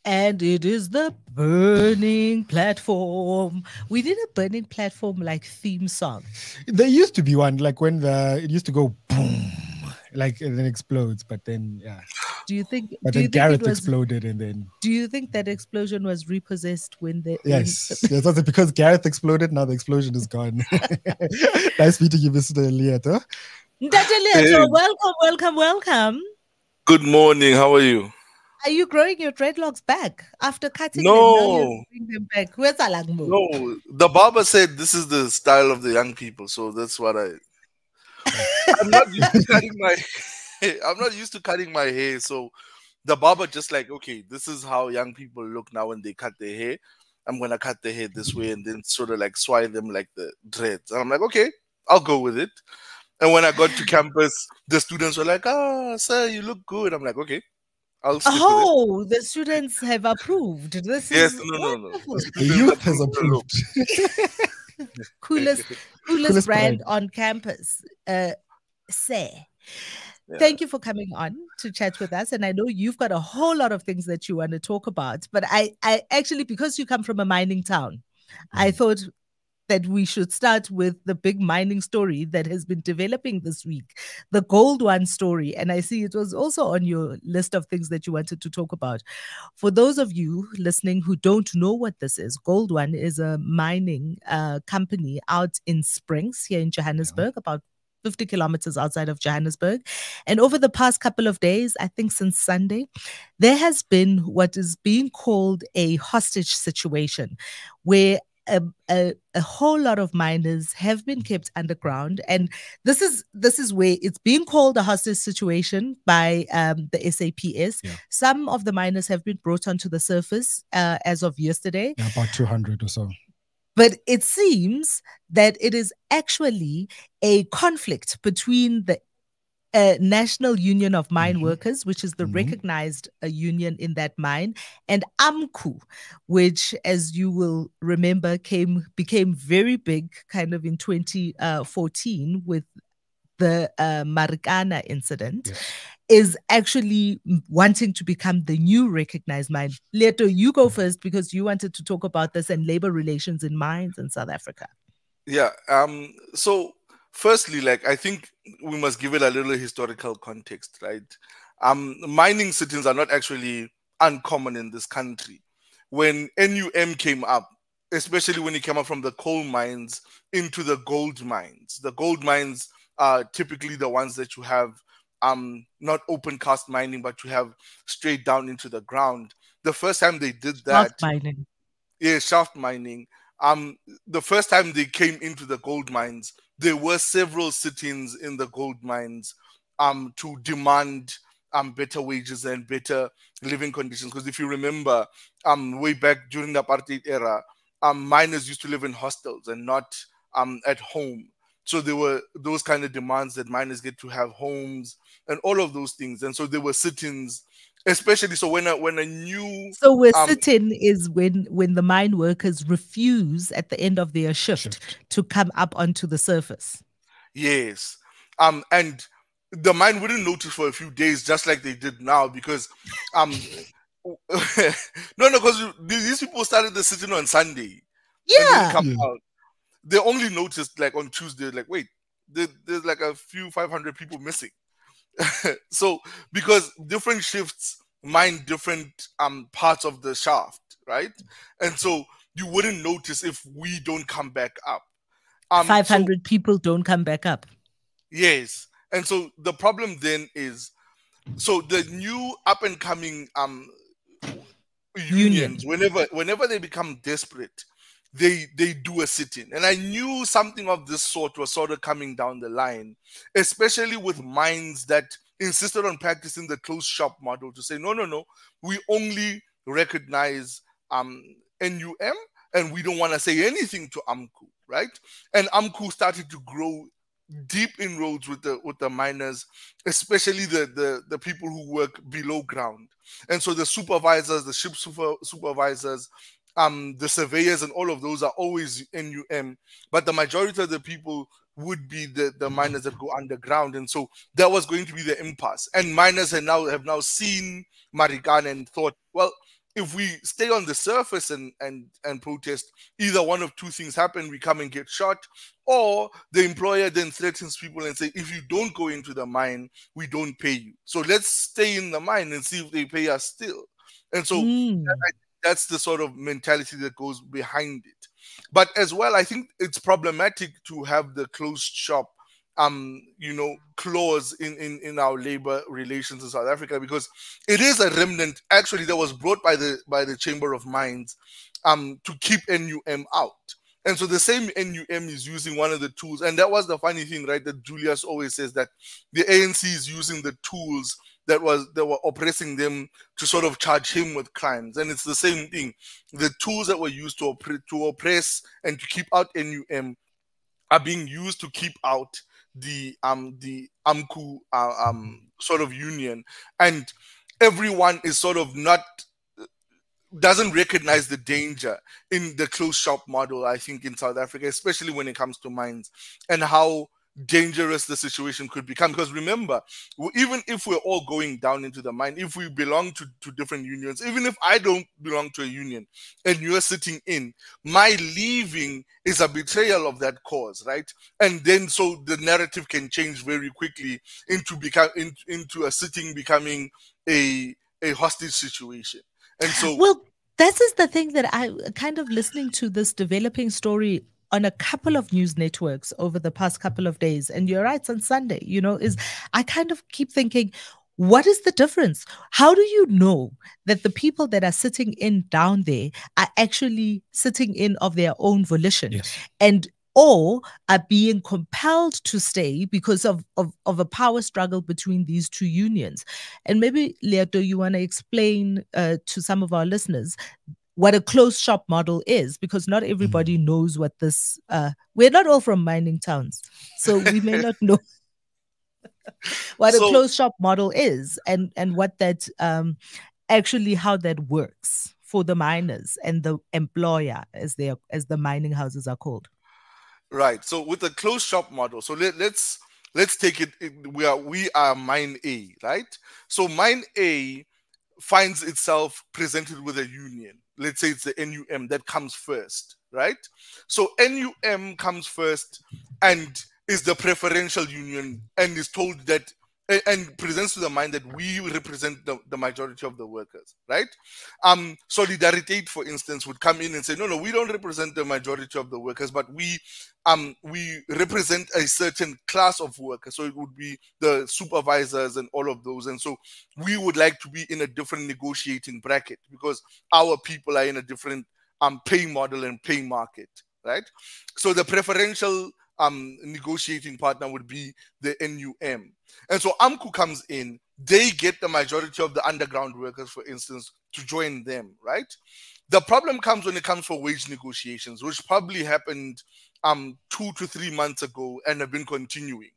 And it is the burning platform. We did a burning platform like theme song. There used to be one, like when it used to go boom, like and then explodes, but then yeah. Do you think? But Do then you think it Gareth was? exploded, and then Do you think that explosion was repossessed when the when? yes, yes, that's it, because Gareth exploded. Now the explosion is gone. Nice meeting you, Mr. Leeto. Leeto, Hey, welcome, welcome, welcome. good morning. How are you? Are you growing your dreadlocks back after cutting them? Now you're No, growing them back. Where's Alangmo? no. The barber said this is the style of the young people, so that's what I. I'm not used to cutting my. I'm not used to cutting my hair, so the barber just like, okay, this is how young people look now when they cut their hair. I'm gonna cut their hair this way and then sort of like swai them like the dreads. And I'm like, okay, I'll go with it. And when I got to campus, the students were like, "Ah, sir, you look good." I'm like, okay, I'll stick with it. Oh, the students have approved. This Yes, is no. wonderful. The The students youth has approved the look. approved. Coolest Coolest brand brand. on campus. Say. Yeah. Thank you for coming on to chat with us. And I know you've got a whole lot of things that you want to talk about. But I actually, because you come from a mining town, I thought that we should start with the big mining story that has been developing this week, the GoldOne story. And I see it was also on your list of things that you wanted to talk about. For those of you listening who don't know what this is, GoldOne is a mining company out in Springs here in Johannesburg, about 50 kilometers outside of Johannesburg. And over the past couple of days, I think since Sunday, there has been what is being called a hostage situation where a whole lot of miners have been kept underground, and this is where it's being called a hostage situation by the SAPS. Yeah. Some of the miners have been brought onto the surface as of yesterday. Yeah, about 200 or so. But it seems that it is actually a conflict between the National Union of Mine Workers, which is the recognized union in that mine, and AMCU, which, as you will remember, became very big kind of in 2014 with the Marikana incident. Yes. Is actually wanting to become the new recognized mine. Leeto, you go first because you wanted to talk about this and labor relations in mines in South Africa. Yeah. So firstly, like I think we must give it a little historical context, right? Mining sit-ins are not actually uncommon in this country. When NUM came up, especially when it came up from the coal mines into the gold mines, the gold mines are typically the ones that you have not open cast mining, but you have straight down into the ground. The first time they did that, Mining. yeah, shaft mining. The first time they came into the gold mines, there were several sit-ins in the gold mines to demand better wages and better living conditions. Because if you remember, way back during the apartheid era, miners used to live in hostels and not at home. So there were those kind of demands that miners get to have homes and all of those things. And so there were sit-ins, especially so when a new So where sit-in is when the mine workers refuse at the end of their shift to come up onto the surface. Yes. And the mine wouldn't notice for a few days, just like they did now, because because these people started the sit-in on Sunday. Yeah. And then come out. They only noticed like on Tuesday, like, wait, there's like a few 500 people missing. So because different shifts mine different parts of the shaft, right? And so you wouldn't notice if we don't come back up. 500 people don't come back up. Yes. And so the problem then is, so the new up and coming unions, whenever they become desperate, they do a sit-in. And I knew something of this sort was sort of coming down the line, especially with mines that insisted on practicing the closed shop model to say, no, we only recognize NUM and we don't want to say anything to AMCU, right? And AMCU started to grow deep inroads with the miners, especially the people who work below ground. And so the supervisors, the ship supervisors, the surveyors and all of those are always NUM, but the majority of the people would be the miners that go underground. And so that was going to be the impasse. And miners have now seen Marikana and thought, well, if we stay on the surface and protest, either one of two things happen: we come and get shot, or the employer then threatens people and say, if you don't go into the mine, we don't pay you. So let's stay in the mine and see if they pay us still. And so that's the sort of mentality that goes behind it. But as well, I think it's problematic to have the closed shop clause in our labor relations in South Africa, because it is a remnant actually that was brought by the Chamber of Mines to keep NUM out. And so the same NUM is using one of the tools, and that was the funny thing, right, that Julius always says, that the ANC is using the tools that were oppressing them to sort of charge him with crimes. And it's the same thing. The tools that were used to oppress and to keep out NUM are being used to keep out the AMCU sort of union, and everyone is sort of doesn't recognize the danger in the closed shop model, I think, in South Africa, especially when it comes to mines, and how dangerous the situation could become. Because remember, even if we're all going down into the mine, if we belong to different unions, even if I don't belong to a union and you're sitting in, my leaving is a betrayal of that cause, right? And then so the narrative can change very quickly into a sitting becoming a hostage situation. And so, well, this is the thing that I kind of listening to this developing story on a couple of news networks over the past couple of days. And you're right, on Sunday, is I kind of keep thinking, what is the difference? How do you know that the people that are sitting in down there are actually sitting in of their own volition? Yes. Or are being compelled to stay because of a power struggle between these two unions? And maybe, Leeto, you want to explain to some of our listeners what a closed shop model is, because not everybody knows what this, we're not all from mining towns, so we may not know what a closed shop model is and what that, actually how that works for the miners and the employer, as the mining houses are called. Right. So with the closed shop model, so let's take it. We are mine A, right? So mine A finds itself presented with a union. Let's say it's the NUM that comes first, right? So NUM comes first and is the preferential union, and is told that, and presents to the mine that we represent the majority of the workers, right? Solidarity, for instance, would come in and say, no, we don't represent the majority of the workers, but we represent a certain class of workers. So it would be the supervisors and all of those. And so we would like to be in a different negotiating bracket because our people are in a different pay model and pay market, right? So the preferential negotiating partner would be the NUM. And so AMCU comes in, they get the majority of the underground workers, for instance, to join them, right? The problem comes when it comes for wage negotiations, which probably happened 2 to 3 months ago and have been continuing.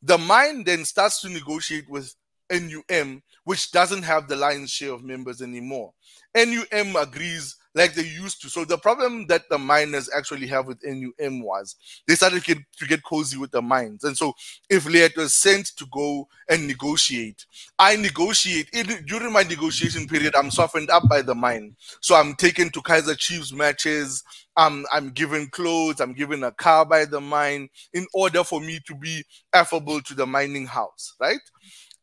The mine then starts to negotiate with NUM, which doesn't have the lion's share of members anymore. NUM agrees like they used to. So the problem that the miners actually have with NUM was they started to get cozy with the mines. And so if Leeto was sent to go and negotiate, I negotiate. During my negotiation period, I'm softened up by the mine. So I'm taken to Kaiser Chiefs matches. I'm given clothes. I'm given a car by the mine in order for me to be affable to the mining house, right?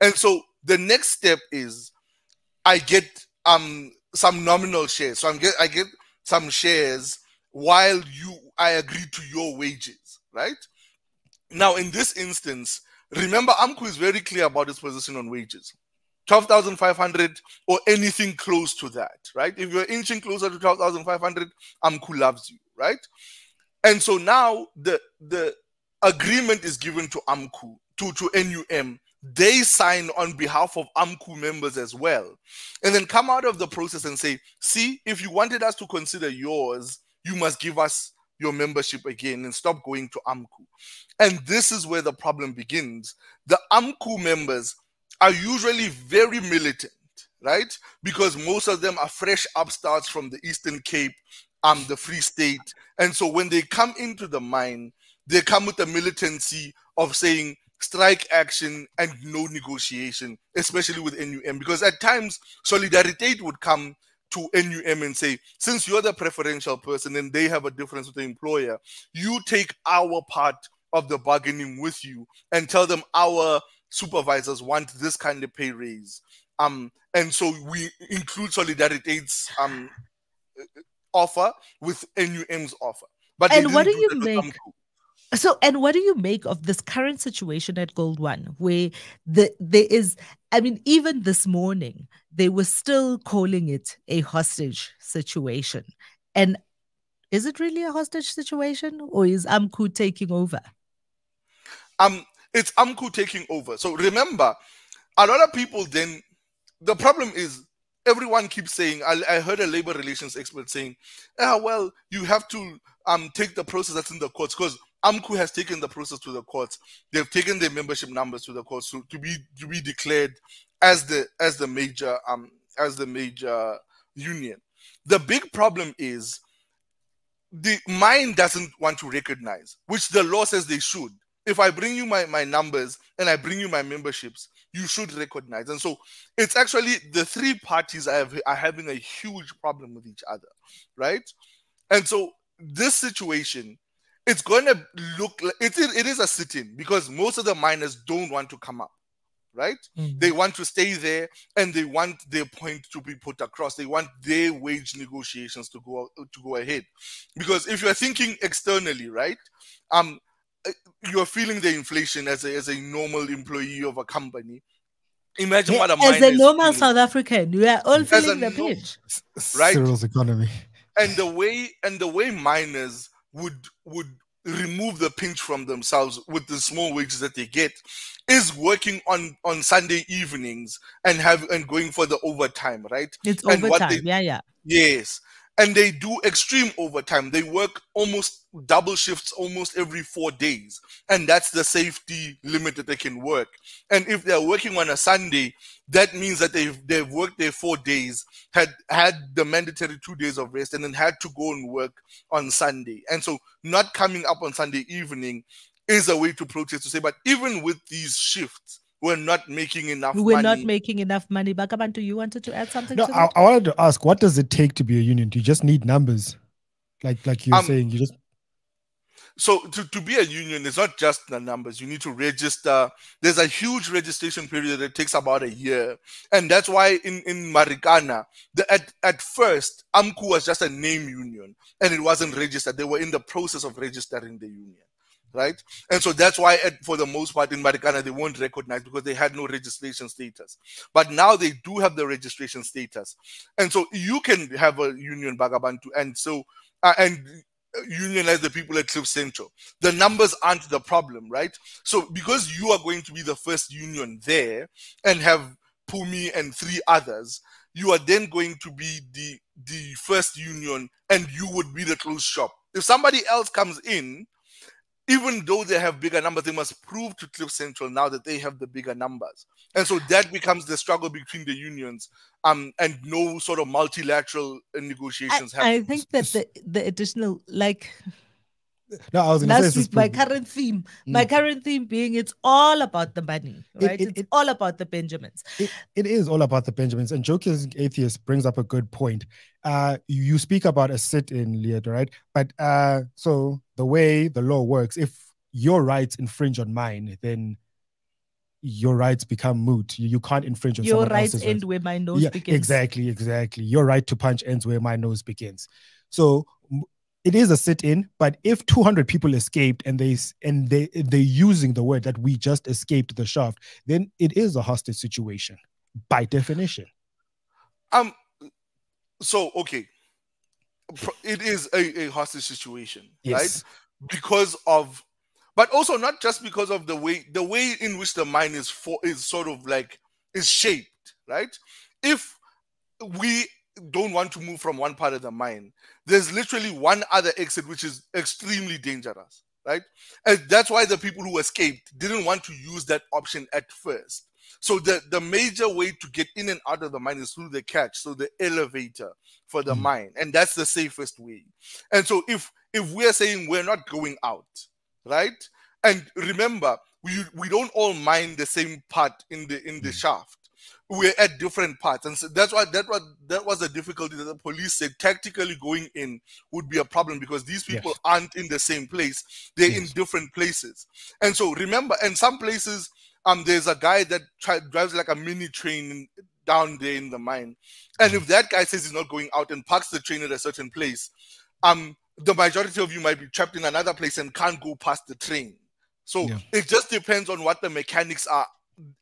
And so the next step is I get some nominal shares. So I get some shares while I agree to your wages, right? Now, in this instance, remember, AMCU is very clear about its position on wages. 12,500 or anything close to that, right? If you're inching closer to 12,500, AMCU loves you, right? And so now the agreement is given to AMCU, to NUM. They sign on behalf of AMCU members as well, and then come out of the process and say, see, if you wanted us to consider yours, you must give us your membership again and stop going to AMCU. And this is where the problem begins. The AMCU members are usually very militant, right? Because most of them are fresh upstarts from the Eastern Cape, the Free State. And so when they come into the mine, they come with the militancy of saying, strike action and no negotiation, especially with NUM, because at times solidarity would come to NUM and say, since you're the preferential person and they have a difference with the employer, you take our part of the bargaining with you and tell them our supervisors want this kind of pay raise. And so we include Solidarity's offer with NUM's offer. But and they what do didn't do you that with make? AMCU. So, and what do you make of this current situation at GoldOne, where there is, I mean, even this morning, they were still calling it a hostage situation. And is it really a hostage situation, or is AMCU taking over? It's AMCU taking over. So remember, a lot of people then, the problem is everyone keeps saying, I heard a labor relations expert saying, well, you have to take the process that's in the courts, because AMCU has taken the process to the courts. They've taken their membership numbers to the courts to be declared as the major union. The big problem is the mine doesn't want to recognize, which the law says they should. If I bring you my numbers and I bring you my memberships, you should recognize. And so it's actually the three parties are having a huge problem with each other, right? And so this situation, it's going to look like it is a sit-in, because most of the miners don't want to come up, right? They want to stay there and they want their point to be put across. They want their wage negotiations to go ahead. Because if you're thinking externally, right, you're feeling the inflation as a normal employee of a company. Imagine what a miner as a normal feeling. South African, we are all feeling the pinch, right? Cyril's economy. And the way miners would remove the pinch from themselves with the small wages that they get is working on Sunday evenings and going for the overtime, right? It's and overtime. Yeah. Yes. And they do extreme overtime. They work almost double shifts almost every 4 days. And that's the safety limit that they can work. And if they're working on a Sunday, that means that they've worked their 4 days, had the mandatory 2 days of rest, and then had to go and work on Sunday. And so not coming up on Sunday evening is a way to protest, to say, but even with these shifts, we're not making enough money. We're not making enough money. Bakh'abantu, you wanted to add something to that? I wanted to ask, what does it take to be a union? Do you just need numbers? Like you're saying, you just... So to be a union, it's not just the numbers. You need to register. There's a huge registration period that takes about a year. And that's why in Marikana, at first, AMCU was just a name union and it wasn't registered. They were in the process of registering the union. Right? And so that's why, for the most part, in Marikana, they weren't recognized because they had no registration status. But now they do have the registration status. And so you can have a union, Bakh'abantu, and so, and unionize the people at Cliff Central. The numbers aren't the problem, right? So because you are going to be the first union there and have Phumi and 3 others, you are then going to be the first union and you would be the closed shop. If somebody else comes in, even though they have bigger numbers, they must prove to Cliff Central now that they have the bigger numbers. And so that becomes the struggle between the unions, and no sort of multilateral negotiations happen. I think that the additional, like... No, I was going to say last week, my current theme being, it's all about the money, right? It's all about the Benjamins. It is all about the Benjamins. And Joker's Atheist brings up a good point. You speak about a sit-in, Leeto, right? But so the way the law works, if your rights infringe on mine, then your rights become moot. You can't infringe on your someone else's rights. End where my nose begins. Exactly. Your right to punch ends where my nose begins. So it is a sit-in, but if 200 people escaped and they're using the word that we just escaped the shaft, then it is a hostage situation by definition. So okay, it is a hostage situation, yes, right? Because of, but also not just because of the way in which the mine is sort of like is shaped, right? If we don't want to move from one part of the mine, there's literally one other exit which is extremely dangerous, right? And that's why the people who escaped didn't want to use that option at first. So the major way to get in and out of the mine is through the catch, so the elevator for the mine, and that's the safest way. And so if we're saying we're not going out, right? And remember, we don't all mine the same part in the shaft. we're at different parts, and so that was the difficulty that the police said tactically going in would be a problem because these people aren't in the same place; they're in different places. And so remember, in some places, there's a guy that drives like a mini train down there in the mine, and if that guy says he's not going out and parks the train at a certain place, the majority of you might be trapped in another place and can't go past the train. So it just depends on what the mechanics are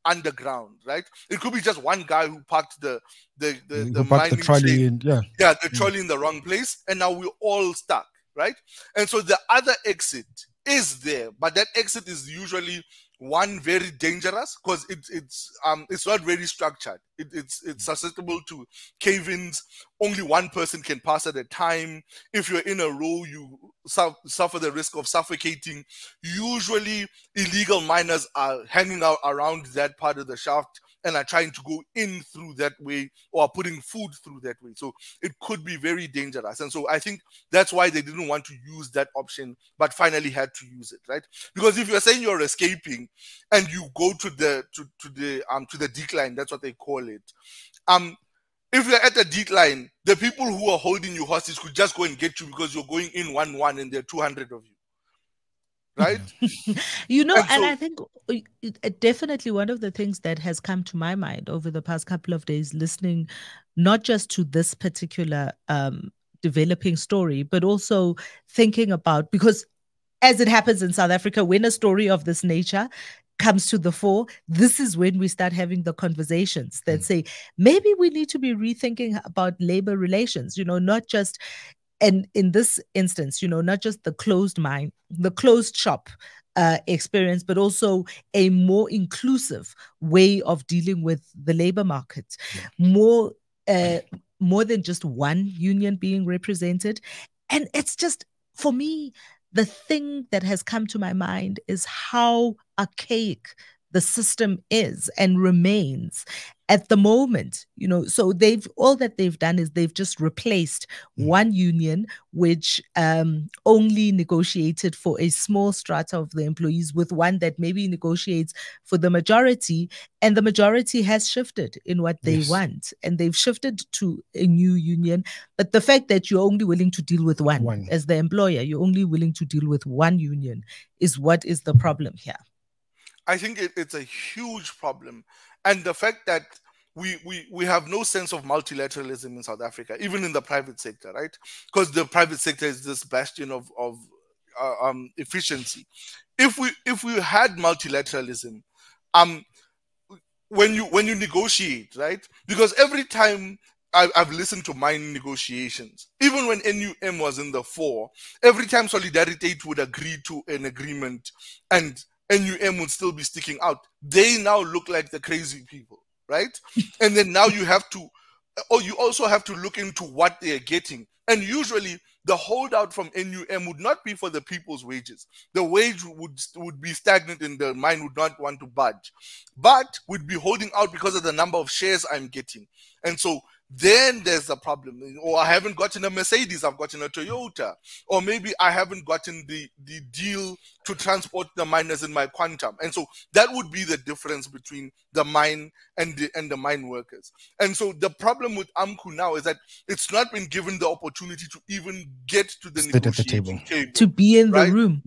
underground, right? It could be just one guy who parked the mining trolley train, the trolley in the wrong place, and now we're all stuck, right? And so the other exit is there, but that exit is usually one very dangerous because it's not very structured. It's susceptible to cave-ins. Only one person can pass at a time. If you're in a row, you suffer the risk of suffocating. Usually, illegal miners are hanging out around that part of the shaft and are trying to go in through that way or are putting food through that way. So it could be very dangerous. And so I think that's why they didn't want to use that option, but finally had to use it, right? Because if you're saying you're escaping and you go to the decline, that's what they call it. If you're at the decline, the people who are holding you hostage could just go and get you because you're going in 1-1 and there are 200 of you. Right? And I think definitely one of the things that has come to my mind over the past couple of days, listening not just to this particular developing story, but also thinking about, because as it happens in South Africa, when a story of this nature comes to the fore, this is when we start having the conversations that say, maybe we need to be rethinking about labor relations, not just, and in this instance, not just the closed mine, the closed shop experience, but also a more inclusive way of dealing with the labor market, more than just one union being represented. And it's just, for me, the thing that has come to my mind is how archaic the system is and remains at the moment. So all that they've done is they've just replaced one union, which only negotiated for a small strata of the employees, with one that maybe negotiates for the majority, and the majority has shifted in what they want, and they've shifted to a new union. But the fact that you're only willing to deal with one as the employer, you're only willing to deal with one union, is what is the problem here. I think it's a huge problem. And the fact that we have no sense of multilateralism in South Africa, even in the private sector, right? Because the private sector is this bastion of efficiency. If we had multilateralism, when you negotiate, right? Because every time I've listened to mine negotiations, even when NUM was in the fore, every time Solidarity would agree to an agreement and NUM would still be sticking out, they now look like the crazy people, right? And then now you also have to look into what they're getting. And usually the holdout from NUM would not be for the people's wages. The wage would be stagnant and the mine would not want to budge, but would be holding out because of the number of shares I'm getting. And so then there's a problem. Or I haven't gotten a Mercedes, I've gotten a Toyota. Or maybe I haven't gotten the deal to transport the miners in my quantum. And so that would be the difference between the mine and the mine workers. And so the problem with AMCU now is that it's not been given the opportunity to even get to the negotiating table. To be in the room.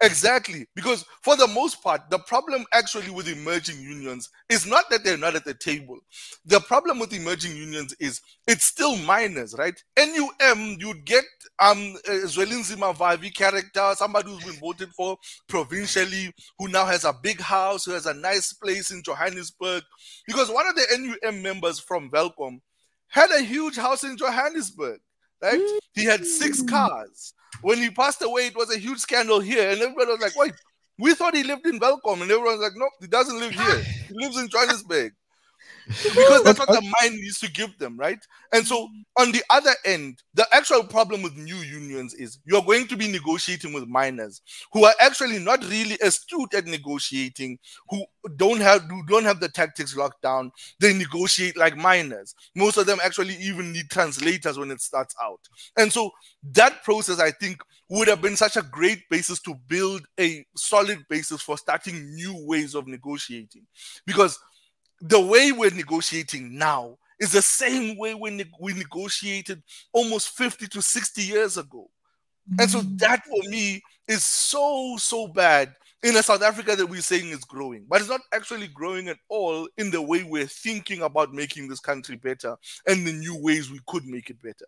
Exactly. Because for the most part, the problem actually with emerging unions is not that they're not at the table. The problem with emerging unions is it's still miners, right? NUM, you'd get Zwelinzima Vavi character, somebody who's been voted for provincially, who now has a big house, who has a nice place in Johannesburg. Because one of the NUM members from Welkom had a huge house in Johannesburg, right? He had 6 cars. When he passed away, it was a huge scandal here. And everybody was like, wait, we thought he lived in Welkom. And everyone's like, no, he doesn't live here. He lives in Johannesburg. Because that's what the mine needs to give them, right? And so on the other end, the actual problem with new unions is you're going to be negotiating with miners who are actually not really astute at negotiating, who don't have the tactics locked down. They negotiate like miners. Most of them actually even need translators when it starts out. And so that process, I think, would have been such a great basis to build a solid basis for starting new ways of negotiating. Because the way we're negotiating now is the same way we negotiated almost 50 to 60 years ago. And so that for me is so, so bad in a South Africa that we're saying is growing, but it's not actually growing at all in the way we're thinking about making this country better and the new ways we could make it better.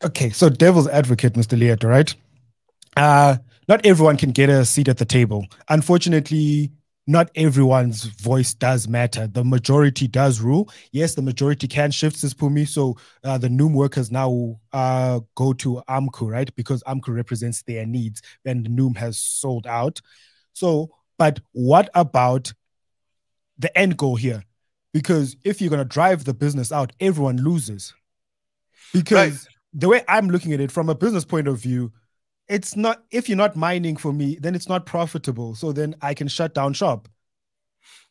Okay, so devil's advocate, Mr. Leeto, right? Not everyone can get a seat at the table. Unfortunately, not everyone's voice does matter. The majority does rule. Yes, the majority can shift, says Phumi. So the Noom workers now go to AMCU, right? Because AMCU represents their needs and Noom has sold out. So, but what about the end goal here? Because if you're going to drive the business out, everyone loses. Because the way I'm looking at it from a business point of view, it's not, if you're not mining for me, then it's not profitable. So then I can shut down shop.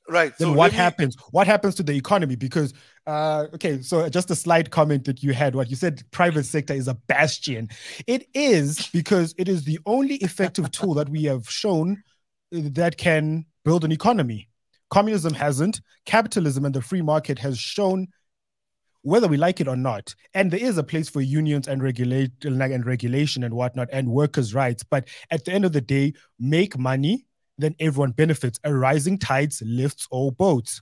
Right. Then so what happens? What happens to the economy? Because, okay, so just a slight comment that you had, what you said, private sector is a bastion. It is, because it is the only effective tool that we have shown that can build an economy. Communism hasn't. Capitalism and the free market has shown, whether we like it or not, and there is a place for unions and regulation and whatnot and workers' rights. But at the end of the day, make money, then everyone benefits. A rising tides lifts all boats.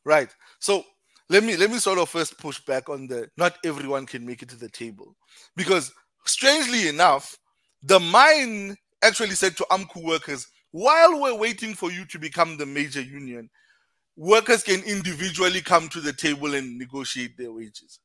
Right. So let me sort of first push back on the not everyone can make it to the table, because strangely enough, the mine actually said to AMCU workers, while we're waiting for you to become the major union, workers can individually come to the table and negotiate their wages.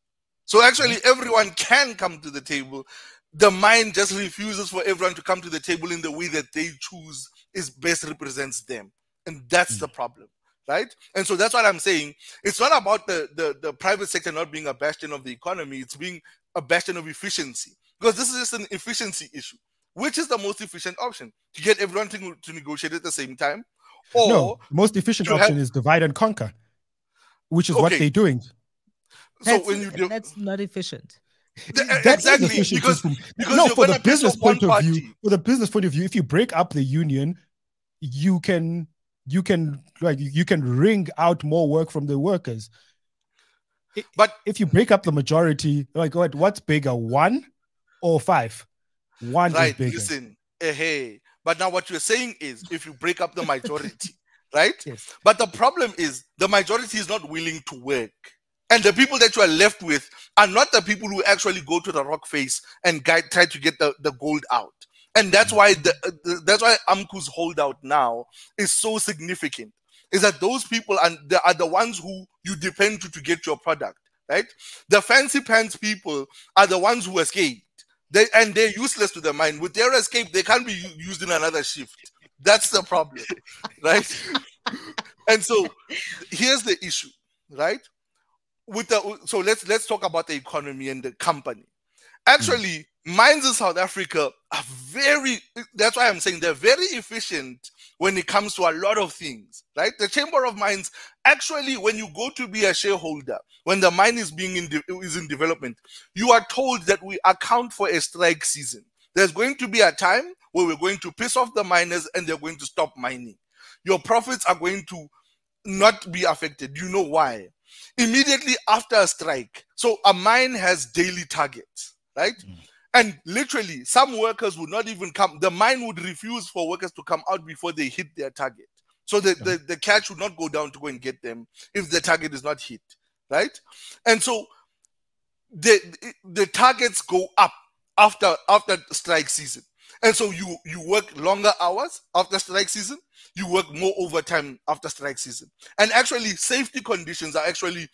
So actually everyone can come to the table. The mine just refuses for everyone to come to the table in the way that they choose is best represents them. And that's the problem, right? And so that's what I'm saying. It's not about the private sector not being a bastion of the economy. It's being a bastion of efficiency, because this is just an efficiency issue. Which is the most efficient option? To get everyone to negotiate at the same time? Or no, the most efficient option is divide and conquer, which is what they're doing. So when you do, that's not efficient. Exactly, because no, for the business point of view, if you break up the union, you can wring out more work from the workers. But if you break up the majority, like what's bigger, 1 or 5? 1 is bigger. Listen, hey. But now what you're saying is, if you break up the majority, right? Yes. But the problem is the majority is not willing to work. And the people that you are left with are not the people who actually go to the rock face and try to get the gold out. And that's why that's why AMCU's holdout now is so significant. Is that those people are the ones who you depend to get your product, right? The fancy pants people are the ones who escaped. They're useless to the mine. With their escape, they can't be used in another shift. That's the problem, right? And so here's the issue, right? So let's talk about the economy and the company. Actually, mines in South Africa are that's why I'm saying they're very efficient when it comes to a lot of things, right? The Chamber of Mines, actually, when you go to be a shareholder, when the mine is in development, you are told that we account for a strike season. There's going to be a time where we're going to piss off the miners and they're going to stop mining. Your profits are going to not be affected. You know why? Immediately after a strike, so a mine has daily targets, right? And literally, some workers would not even come. The mine would refuse for workers to come out before they hit their target. So the catch would not go down to go and get them if the target is not hit, right? And so the targets go up after strike season. And so you work longer hours after strike season. You work more overtime after strike season. And actually, safety conditions are actually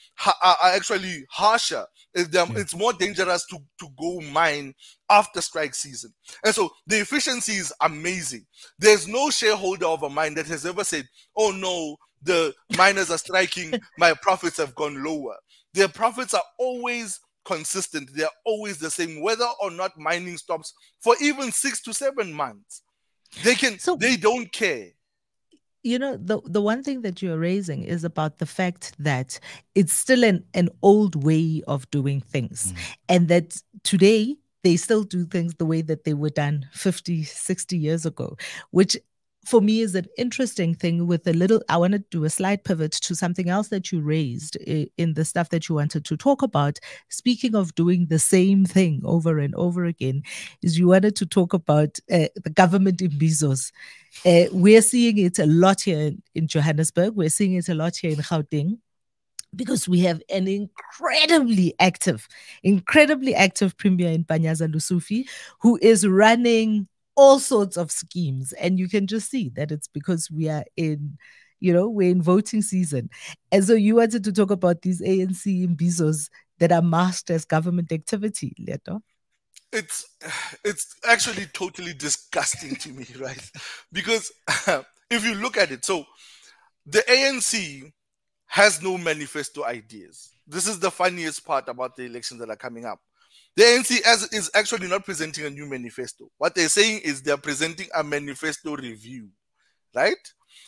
harsher. It's more dangerous to go mine after strike season. And so the efficiency is amazing. There's no shareholder of a mine that has ever said, oh no, the miners are striking, my profits have gone lower. Their profits are always consistent. They're always the same, whether or not mining stops for even 6 to 7 months. They don't care. You know, the one thing that you're raising is about the fact that it's still an old way of doing things, and that today they still do things the way that they were done 50, 60 years ago, which for me is an interesting thing with I want to do a slight pivot to something else that you raised in the stuff that you wanted to talk about. Speaking of doing the same thing over and over again, is you wanted to talk about the government in Bezos. We're seeing it a lot here in Johannesburg. We're seeing it a lot here in Gauteng, because we have an incredibly active premier in Panyaza Lusufi, who is running all sorts of schemes. And you can just see that it's because we're in voting season. And so you wanted to talk about these ANC in Bezos that are masked as government activity, Leeto. It's actually totally disgusting to me, right? Because if you look at it, so the ANC has no manifesto ideas. This is the funniest part about the elections that are coming up. The ANC is actually not presenting a new manifesto. What they're saying is they're presenting a manifesto review, right?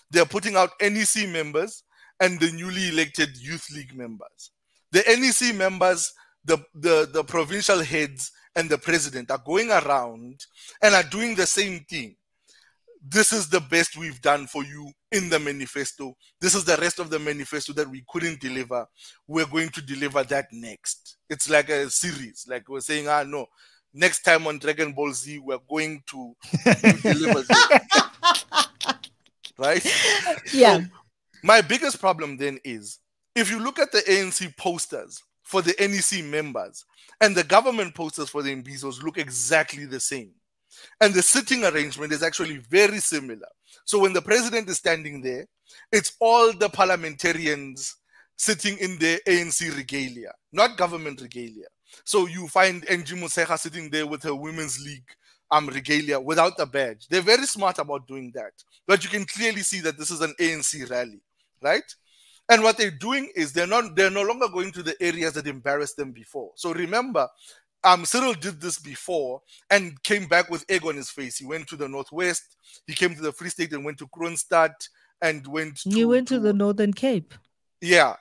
They're putting out NEC members and the newly elected Youth League members. The NEC members, the provincial heads and the president are going around and are doing the same thing. This is the best we've done for you in the manifesto. This is the rest of the manifesto that we couldn't deliver. We're going to deliver that next. It's like a series. Like we're saying, no, next time on Dragon Ball Z, we're going to deliver this. Right? Yeah. So my biggest problem then is, if you look at the ANC posters for the NEC members and the government posters for the Mbizos look exactly the same. And the sitting arrangement is actually very similar. So when the president is standing there, it's all the parliamentarians sitting in the ANC regalia, not government regalia. So you find Angie Moseha sitting there with her Women's League regalia without the badge. They're very smart about doing that. But you can clearly see that this is an ANC rally, right? And what they're doing is they're no longer going to the areas that embarrassed them before. So remember, Cyril did this before and came back with egg on his face. He went to the Northwest, he came to the Free State and went to Kroonstad and went to... You went to the Northern Cape. Yeah.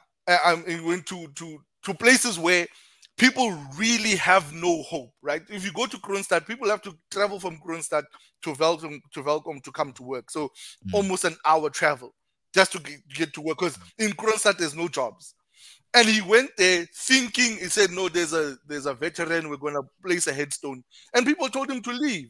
He went to places where people really have no hope, right? If you go to Kroonstad, people have to travel from Kroonstad to Welkom to come to work. So almost an hour travel just to get to work, because in Kroonstad there's no jobs. And he went there thinking, he said, no, there's a veteran, we're going to place a headstone. And people told him to leave.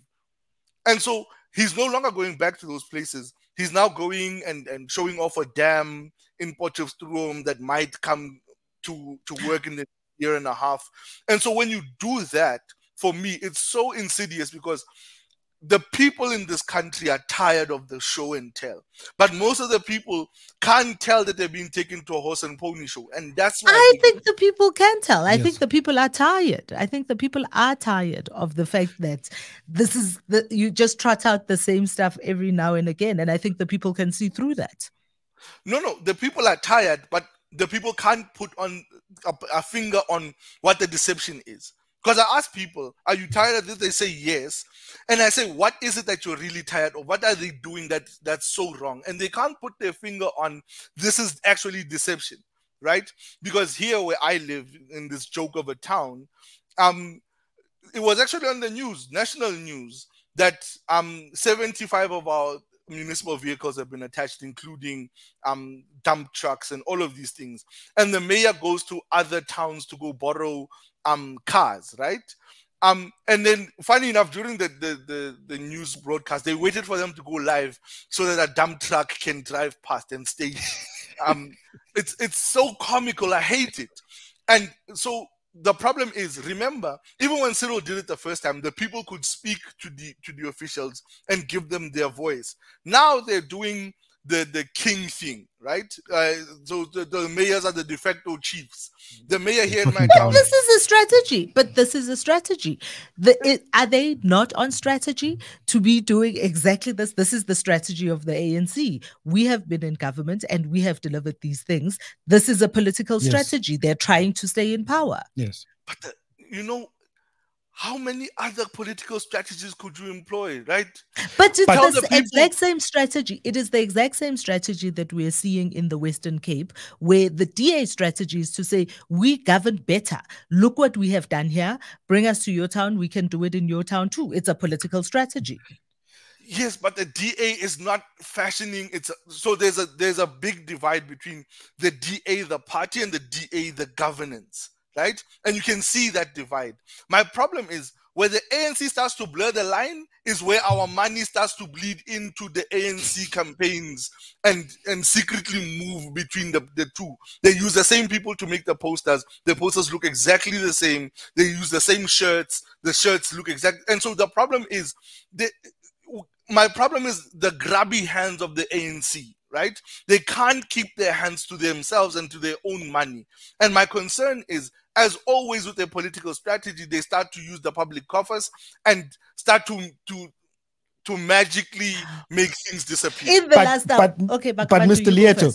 And so he's no longer going back to those places. He's now going and showing off a dam in Potchefstroom that might come to work in the year and a half. And so when you do that, for me, it's so insidious, because the people in this country are tired of the show and tell. But most of the people can't tell that they're being taken to a horse and pony show. And that's why I think the people can tell. I think the people are tired. I think the people are tired of the fact that this is you just trot out the same stuff every now and again. And I think the people can see through that. No, the people are tired, but the people can't put on a finger on what the deception is. Because I ask people, are you tired of this? They say yes. And I say, what is it that you're really tired of? What are they doing that's so wrong? And they can't put their finger on, this is actually deception, right? Because here where I live, in this joke of a town, it was actually on the news, national news, that 75 of our municipal vehicles have been attached, including dump trucks and all of these things. And the mayor goes to other towns to go borrow cars, right? And then, funny enough, during the news broadcast, they waited for them to go live so that a dump truck can drive past and stay. It's so comical. I hate it. And so the problem is, remember, even when Cyril did it the first time, the people could speak to the officials and give them their voice. Now they're doing the king thing, right? So the mayors are the de facto chiefs. The mayor here in my town. This is a strategy, but this is a strategy. Are they not on strategy to be doing exactly this? This is the strategy of the ANC. We have been in government and we have delivered these things. This is a political strategy. They're trying to stay in power. Yes. But, how many other political strategies could you employ, right? But it's the exact same strategy. It is the exact same strategy that we are seeing in the Western Cape, where the DA strategy is to say, we govern better. Look what we have done here. Bring us to your town. We can do it in your town too. It's a political strategy. Yes, but the DA is not fashioning it. So there's a big divide between the DA, the party, and the DA, the governance, right? And you can see that divide. My problem is where the ANC starts to blur the line is where our money starts to bleed into the ANC campaigns and secretly move between the two. They use the same people to make the posters. The posters look exactly the same. They use the same shirts. The shirts look exact. And so the problem is my problem is the grubby hands of the ANC, right? They can't keep their hands to themselves and to their own money. And my concern is, as always with their political strategy, they start to use the public coffers and start to magically make things disappear. In the last hour. Okay, but Mr. Leeto,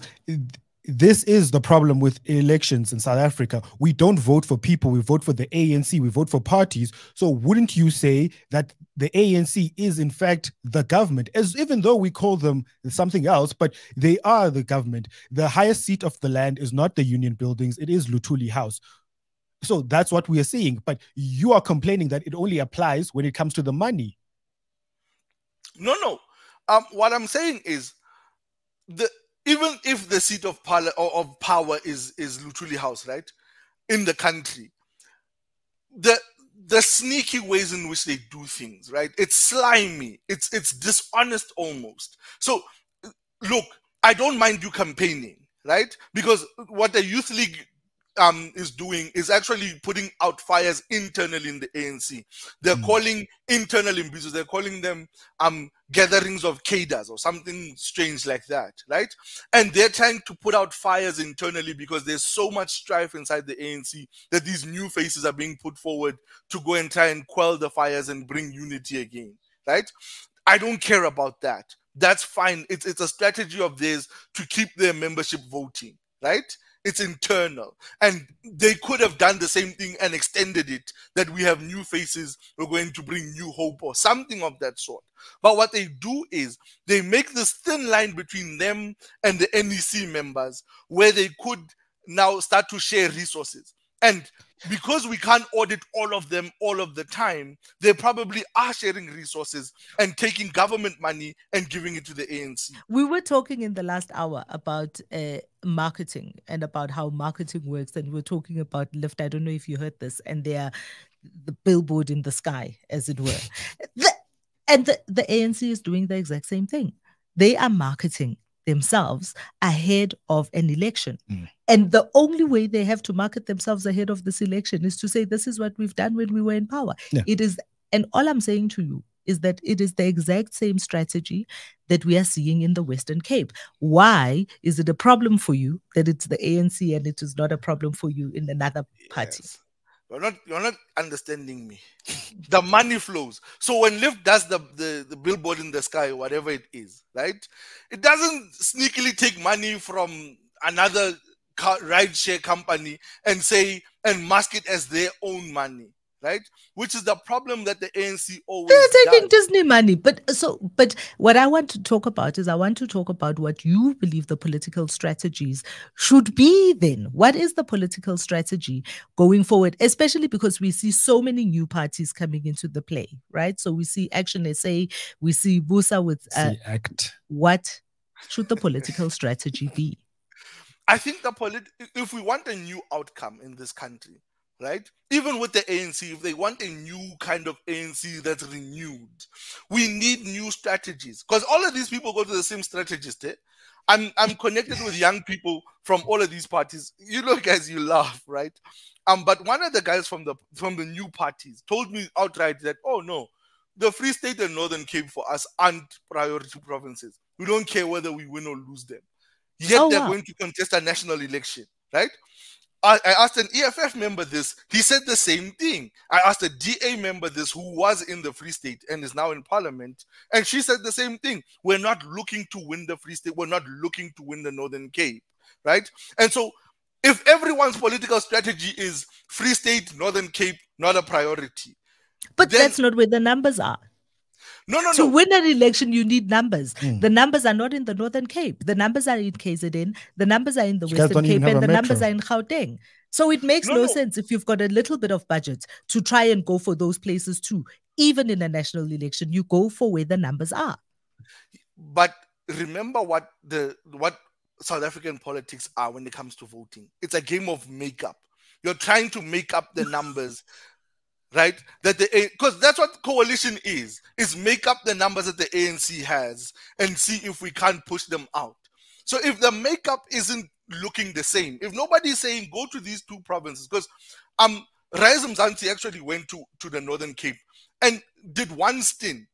this is the problem with elections in South Africa. We don't vote for people, we vote for the ANC, we vote for parties. So wouldn't you say that the ANC is in fact the government, as even though we call them something else, but they are the government? The highest seat of the land is not the Union Buildings, it is Luthuli House. So that's what we are seeing. But you are complaining that it only applies when it comes to the money. No. What I'm saying is even if the seat of power is Luthuli House, right, in the country, the sneaky ways in which they do things, right, it's slimy, it's dishonest almost. So look, I don't mind you campaigning, right, because what the Youth League is doing is actually putting out fires internally in the ANC. They're calling internal imbisos, they're calling them gatherings of cadres or something strange like that, right? And they're trying to put out fires internally because there's so much strife inside the ANC that these new faces are being put forward to go and try and quell the fires and bring unity again, right? I don't care about that. That's fine. It's a strategy of theirs to keep their membership voting, right? It's internal. And they could have done the same thing and extended it, that we have new faces, we're going to bring new hope or something of that sort. But what they do is they make this thin line between them and the NEC members where they could now start to share resources. And because we can't audit all of them all of the time, they probably are sharing resources and taking government money and giving it to the ANC. We were talking in the last hour about marketing and about how marketing works, and we're talking about Lyft. I don't know if you heard this, and they are the billboard in the sky, as it were. The ANC is doing the exact same thing. They are marketing themselves ahead of an election. And the only way they have to market themselves ahead of this election is to say, this is what we've done when we were in power. Yeah. It is, and all I'm saying to you is that it is the exact same strategy that we are seeing in the Western Cape. Why is it a problem for you that it's the ANC and it is not a problem for you in another party? Yes. You're not understanding me. The money flows. So when Lyft does the billboard in the sky, whatever it is, right? It doesn't sneakily take money from another rideshare company and mask it as their own money, right? Which is the problem that the ANC always They're taking does. Disney money. But what I want to talk about is what you believe the political strategies should be then. What is the political strategy going forward? Especially because we see so many new parties coming into the play, right? So we see Action SA, we see Busa with ACT. What should the political strategy be? I think if we want a new outcome in this country, right? Even with the ANC, if they want a new kind of ANC that's renewed, we need new strategies. Because all of these people go to the same strategist. Eh? I'm connected with young people from all of these parties. You know, guys, you laugh, right? But one of the guys from the new parties told me outright that, oh no, the Free State and Northern Cape for us aren't priority provinces. We don't care whether we win or lose them. Yet they're going to contest a national election, right? I asked an EFF member this. He said the same thing. I asked a DA member this who was in the Free State and is now in Parliament. And she said the same thing. We're not looking to win the Free State. We're not looking to win the Northern Cape, right? And so if everyone's political strategy is Free State, Northern Cape, not a priority. But that's not where the numbers are. No. To win an election, you need numbers. The numbers are not in the Northern Cape. The numbers are in KZN. The numbers are in the Western Cape, and the numbers are in Gauteng. So it makes no sense if you've got a little bit of budget to try and go for those places too. Even in a national election, you go for where the numbers are. But remember what South African politics are when it comes to voting. It's a game of makeup. You're trying to make up the numbers, right? Because that's what coalition is make up the numbers that the ANC has and see if we can't push them out. So if the makeup isn't looking the same, if nobody's saying go to these two provinces, because Rise Mzansi actually went to the Northern Cape and did one stint.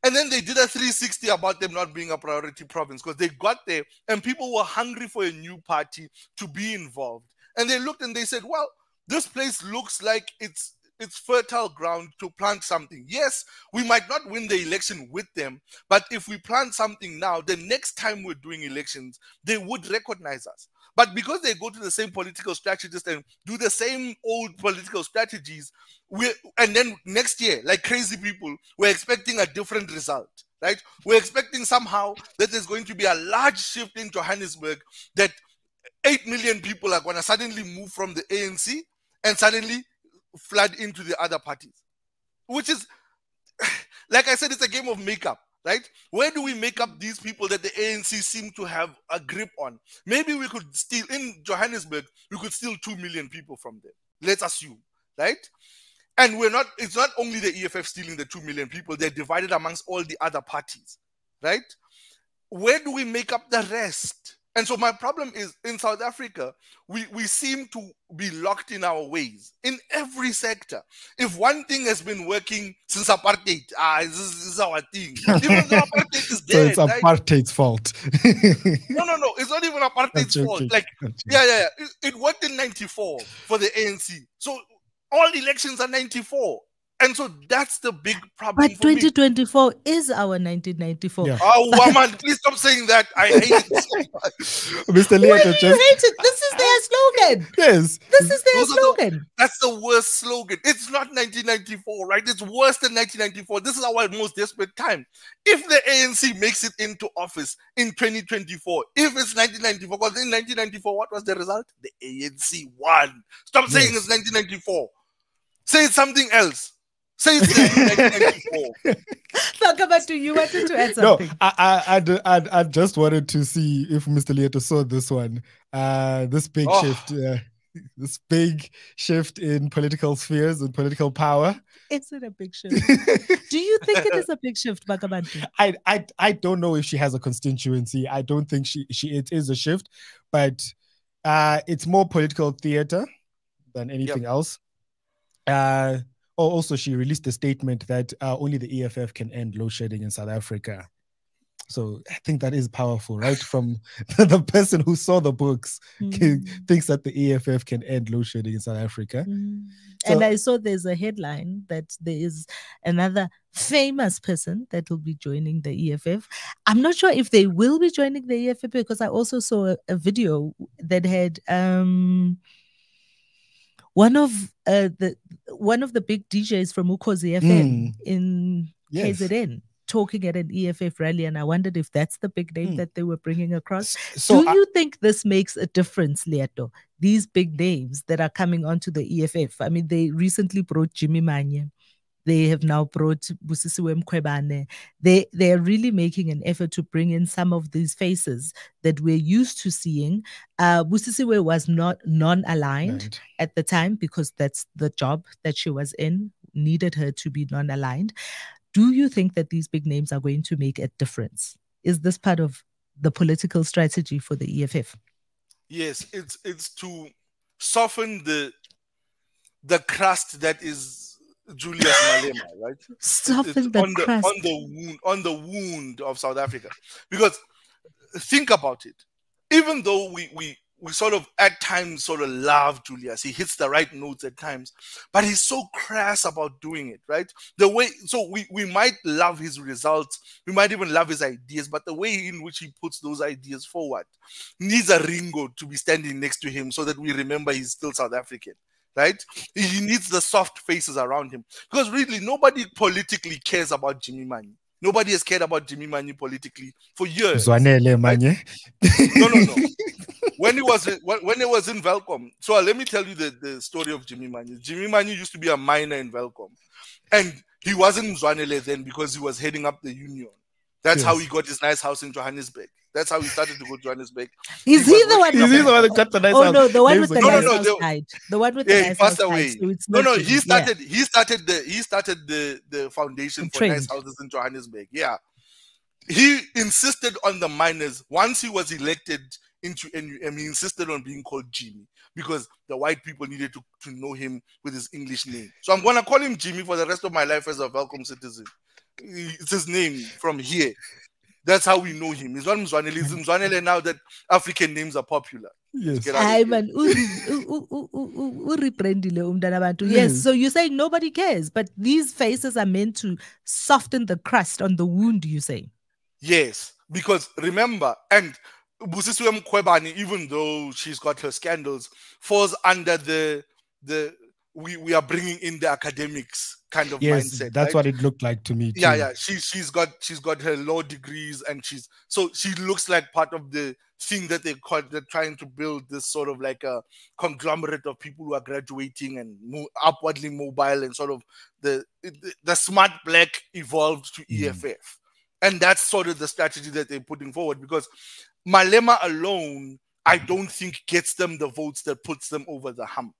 And then they did a 360 about them not being a priority province because they got there and people were hungry for a new party to be involved. And they looked and they said, well, this place looks like it's fertile ground to plant something. Yes, we might not win the election with them, but if we plant something now, the next time we're doing elections, they would recognize us. But because they go to the same political strategists and do the same old political strategies, and then next year, like crazy people, we're expecting a different result, right? We're expecting somehow that there's going to be a large shift in Johannesburg, that 8 million people are going to suddenly move from the ANC and suddenly flood into the other parties, which is, like I said, it's a game of makeup. Right? Where do we make up these people that the ANC seem to have a grip on? Maybe we could steal, in Johannesburg, we could steal 2 million people from them. Let's assume, right? And it's not only the EFF stealing the 2 million people, they're divided amongst all the other parties, right? Where do we make up the rest? And so my problem is, in South Africa, we seem to be locked in our ways in every sector. If one thing has been working since apartheid, this is our thing. Even though apartheid is dead, so it's apartheid's fault. No, it's not even apartheid's fault. Like, yeah. It worked in 94 for the ANC. So all elections are 94. And so that's the big problem. But 2024 is our 1994. Yeah. Oh, woman, please stop saying that. I hate it. Mr. Leeto, why do you hate it? This is their slogan. Yes. This is their slogan. That's the worst slogan. It's not 1994, right? It's worse than 1994. This is our most desperate time. If the ANC makes it into office in 2024, if it's 1994, because in 1994, what was the result? The ANC won. Stop saying it's 1994. Say it's something else. Say it's 1994. Bakh'abantu, you wanted to add something. No, I just wanted to see if Mr. Leeto saw this one. This big shift. This big shift in political spheres and political power. It's not a big shift. Do you think it is a big shift, Bakh'abantu? I don't know if she has a constituency. I don't think it is a shift, but it's more political theater than anything else. Also, she released a statement that only the EFF can end load shedding in South Africa. So I think that is powerful, right? From the person who saw the books thinks that the EFF can end load shedding in South Africa. So, and I saw there's a headline that there is another famous person that will be joining the EFF. I'm not sure if they will be joining the EFF because I also saw a video that had one of the big DJs from Ukhozi FM in KZN talking at an EFF rally, and I wondered if that's the big name that they were bringing across. So do you think this makes a difference, Leeto? These big names that are coming onto the EFF. I mean, they recently brought Jimmy Manye. They have now brought Busisiwe Mkhwebane. They are really making an effort to bring in some of these faces that we're used to seeing. Busisiwe was not non-aligned at the time because that's the job that she was in, needed her to be non-aligned. Do you think that these big names are going to make a difference? Is this part of the political strategy for the EFF? Yes, it's to soften the crust that is Julius Malema, right? Soften the crust on the wound of South Africa. Because think about it. Even though we sort of at times sort of love Julius, he hits the right notes at times, but he's so crass about doing it, right? So we might love his results, we might even love his ideas, but the way in which he puts those ideas forward needs a Ringo to be standing next to him so that we remember he's still South African. Right? He needs the soft faces around him. Because really, nobody politically cares about Jimmy Manye. Nobody has cared about Jimmy Manye politically for years. Zwanele Manye. No. when he was in Velcom. So let me tell you the story of Jimmy Manyi. Jimmy Manyi used to be a miner in Velcom, and he wasn't in Zwanele then because he was heading up the union. That's how he got his nice house in Johannesburg. That's how he started to go to Johannesburg. Is he the one? Is he the one that got the nice house? Oh no, the one with the nice house no, died. The one with the nice house died. So it's not he started the foundation for nice houses in Johannesburg. Yeah. He insisted on the miners. Once he was elected into NUM, he insisted on being called Jimmy because the white people needed to know him with his English name. So I'm going to call him Jimmy for the rest of my life as a Welcome citizen. It's his name from here. That's how we know him. He's not Mzwanele. He's Mzwanele now that African names are popular. Yes. Yes. So you're saying nobody cares, but these faces are meant to soften the crust on the wound, you say? Yes, because remember, and Busisiwe Mkhwebane, even though she's got her scandals, falls under the we are bringing in the academics kind of mindset. That's what it looked like to me too. Yeah. She's got her law degrees, and she looks like part of the thing that they're trying to build, this sort of like a conglomerate of people who are graduating and upwardly mobile, and sort of the smart black evolved to EFF. And that's sort of the strategy that they're putting forward, because Malema alone, I don't think gets them the votes that puts them over the hump.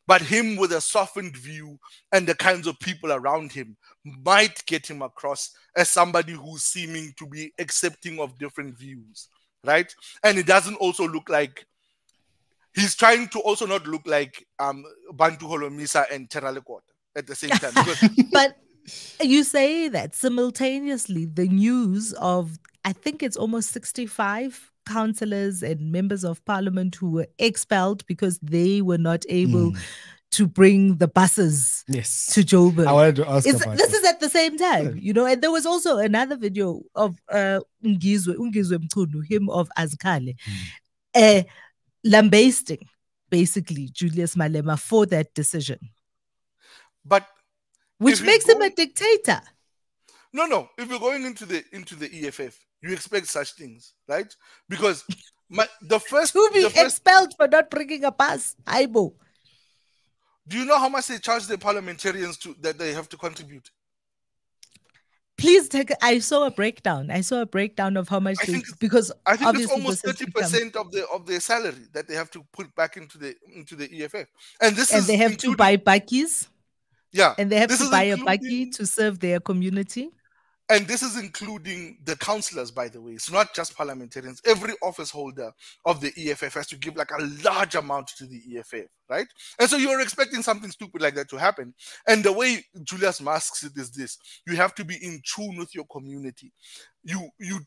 But him with a softened view and the kinds of people around him might get him across as somebody who's seeming to be accepting of different views, right? And it doesn't also look like he's trying to also not look like Bantu Holomisa and Teralekota at the same time. But you say that simultaneously the news of, I think it's almost 65 councillors and members of parliament who were expelled because they were not able to bring the buses to Joburg. I wanted to ask about this. Is at the same time, you know, and there was also another video of Ngizwe Mchunu, him of Azkale, lambasting basically Julius Malema for that decision. But which makes him a dictator. No. If you're going into the EFF, you expect such things, right? Because the first expelled for not bringing a pass. Aibo. Do you know how much they charge the parliamentarians that they have to contribute? Please I saw a breakdown. Of how much because I think it's almost 30% of their salary that they have to put back into the EFF, and they have to buy bakkies. Yeah. And they have to buy a bakkie to serve their community. And this is including the councillors, by the way. It's not just parliamentarians. Every office holder of the EFF has to give like a large amount to the EFF, right? And so you're expecting something stupid like that to happen. And the way Julius masks it is this: you have to be in tune with your community.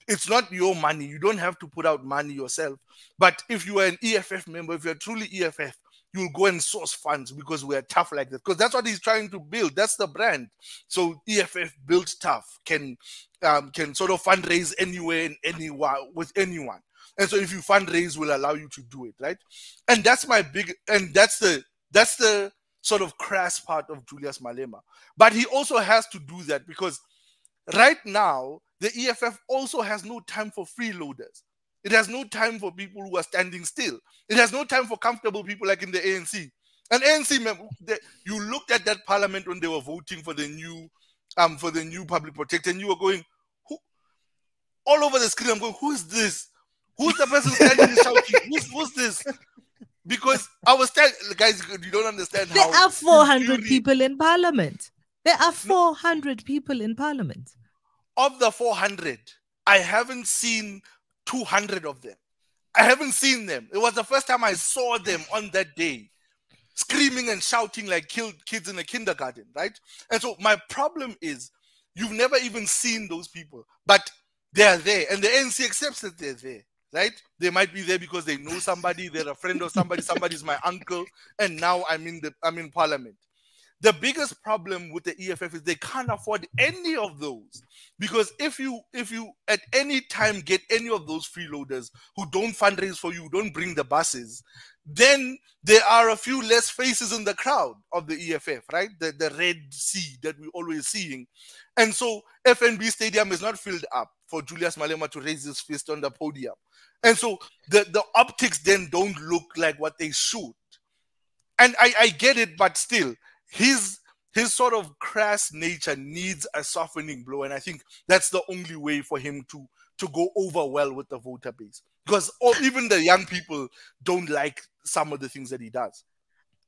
It's not your money. You don't have to put out money yourself. But if you are an EFF member, if you're truly EFF, you'll go and source funds because we're tough like that. Because that's what he's trying to build. That's the brand. So EFF built tough can sort of fundraise anywhere and anywhere with anyone. And so if you fundraise, will allow you to do it, right? And that's the sort of crass part of Julius Malema. But he also has to do that because right now the EFF also has no time for freeloaders. It has no time for people who are standing still. It has no time for comfortable people like in the ANC. And ANC, you looked at that parliament when they were voting for the new public protector, and you were going, all over the screen, I'm going, who is this? Who's the person standing and shouting? Who's this? Because I was telling guys, you don't understand how there are 400 people in parliament. There are 400 people in parliament. Of the 400, I haven't seen 200 of them. I haven't seen them. It was the first time I saw them on that day, screaming and shouting like kids in a kindergarten, right? And so my problem is, you've never even seen those people, but they're there, and the ANC accepts that they're there, right? They might be there because they know somebody, they're a friend of somebody, somebody's my uncle, and now I'm in parliament. The biggest problem with the EFF is they can't afford any of those, because if you at any time get any of those freeloaders who don't fundraise for you, don't bring the buses, then there are a few less faces in the crowd of the EFF, right? The red sea that we're always seeing. And so FNB Stadium is not filled up for Julius Malema to raise his fist on the podium. And so the optics then don't look like what they should. And I get it, but still, his sort of crass nature needs a softening blow. And I think that's the only way for him to go over well with the voter base. Because even the young people don't like some of the things that he does.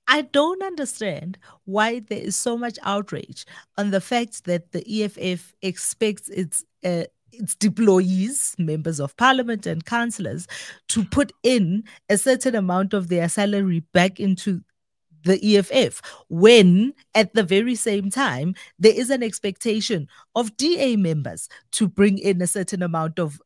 I don't understand why there is so much outrage on the fact that the EFF expects its deployees, members of parliament and councillors, to put in a certain amount of their salary back into the EFF, when at the very same time there is an expectation of DA members to bring in a certain amount of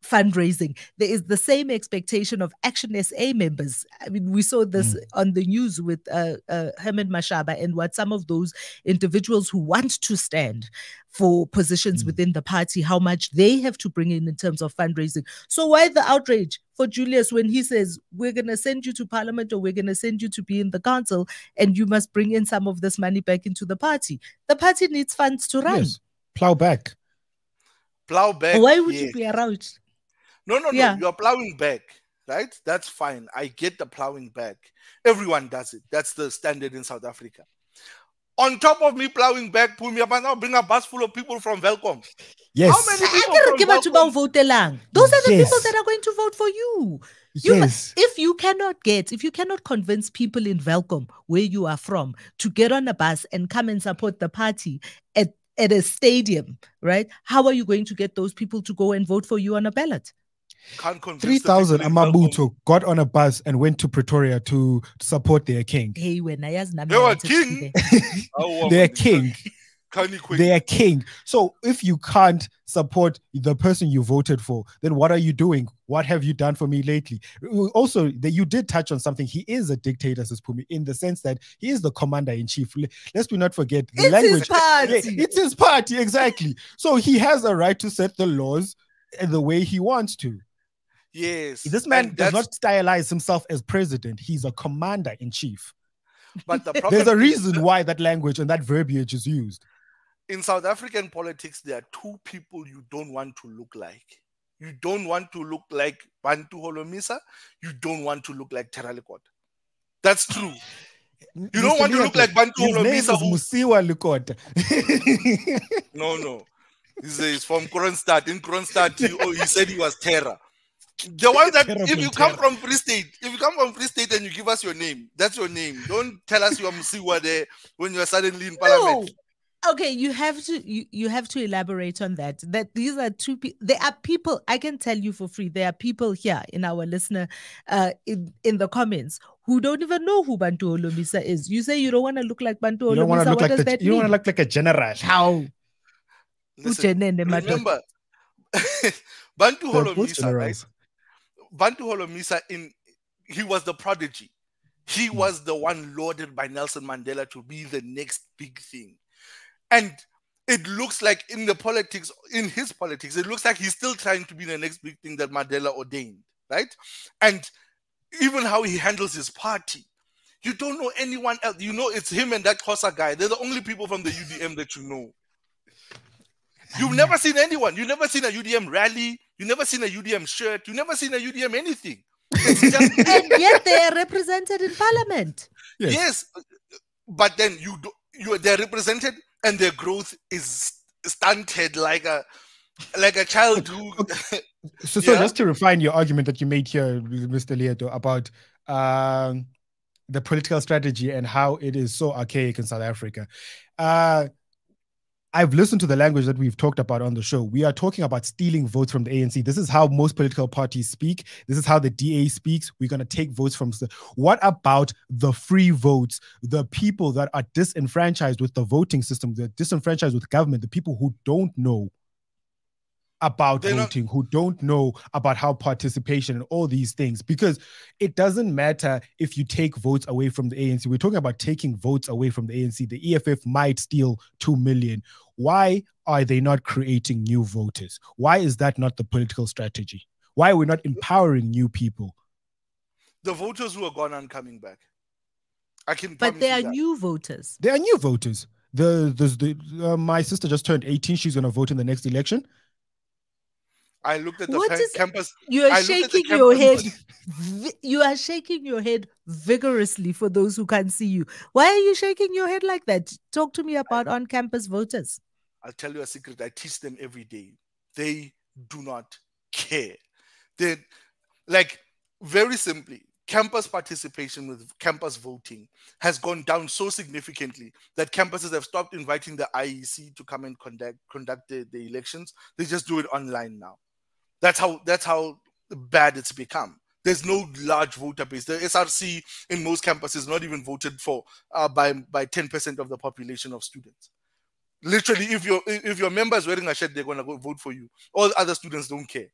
fundraising. There is the same expectation of Action SA members. I mean, we saw this on the news with Herman Mashaba and what some of those individuals who want to stand for positions within the party, how much they have to bring in terms of fundraising. So why the outrage for Julius when he says, we're going to send you to parliament or we're going to send you to be in the council and you must bring in some of this money back into the party? The party needs funds to run. Yes. Plow back. Plow back. Why would you be around? No. You're plowing back, right? That's fine. I get the plowing back. Everyone does it. That's the standard in South Africa. On top of me plowing back, Phumi, I'm now bring a bus full of people from Welcome. Yes. How many people from Welcome? Those are the people that are going to vote for you. Yes. If you cannot convince people in Welcome, where you are from, to get on a bus and come and support the party at a stadium, right? How are you going to get those people to go and vote for you on a ballot? 3,000 Amabuto got on a bus and went to Pretoria to support their king. Hey, when I they were king. Their king. They are king. So if you can't support the person you voted for, then what are you doing? What have you done for me lately? Also, you did touch on something. He is a dictator, says Phumi, in the sense that he is the commander-in-chief. Let's not forget the language. His party. Yeah, it's his party, exactly. So he has a right to set the laws the way he wants to. Yes. This man does not stylize himself as president. He's a commander-in-chief. But the problem there's a reason why that language and that verbiage is used. In South African politics, there are two people you don't want to look like. You don't want to look like Bantu Holomisa. You don't want to look like Terralikot. That's true. You don't want to look like Bantu Holomisa. Musiwa Likota. No. He's from Kronstadt. In Kronstadt, he said he was Terra. The one that if you come from Free State and you give us your name, that's your name. Don't tell us you are Musiwa there when you are suddenly in parliament. Okay, you have to elaborate on that. That these are two people. There are people, I can tell you for free, there are people here in our listener in the comments who don't even know who Bantu Holomisa is. You say you don't want to look like Bantu Holomisa. What does that mean? You don't want to look like a general. How? Listen, remember, Bantu Holomisa, right? Bantu Holomisa, he was the prodigy. He was the one lauded by Nelson Mandela to be the next big thing. And it looks like in his politics, it looks like he's still trying to be the next big thing that Mandela ordained, right? And even how he handles his party, you don't know anyone else. You know, it's him and that Xhosa guy. They're the only people from the UDM that you know. You've never seen anyone. You've never seen a UDM rally. You've never seen a UDM shirt. You've never seen a UDM anything. And yet they are represented in parliament. Yes. But then they're represented and their growth is stunted like a child who... So just to refine your argument that you made here, Mr. Leeto, about the political strategy and how it is so archaic in South Africa. I've listened to the language that we've talked about on the show. We are talking about stealing votes from the ANC. This is how most political parties speak. This is how the DA speaks. We're going to take votes from... What about the free votes? The people that are disenfranchised with the voting system, they're disenfranchised with government, the people who don't know about voting, who don't know about how participation and all these things, because it doesn't matter if you take votes away from the ANC. We're talking about taking votes away from the ANC. The EFF might steal 2 million. Why are they not creating new voters? Why is that not the political strategy? Why are we not empowering new people? The voters who are gone aren't coming back. I can But promise they are you that. new voters. They are new voters. My sister just turned 18. She's going to vote in the next election. I looked at What is campus. you are I looked at the shaking your head. campus. You are shaking your head vigorously for those who can't see you. Why are you shaking your head like that? Talk to me about on-campus voters. I'll tell you a secret. I teach them every day. They do not care. They, like, very simply, campus participation with campus voting has gone down so significantly that campuses have stopped inviting the IEC to come and conduct the elections. They just do it online now. That's how bad it's become. There's no large voter base. The SRC in most campuses not even voted for by 10% of the population of students. Literally, if your member is wearing a shirt, they're gonna go vote for you. All other students don't care.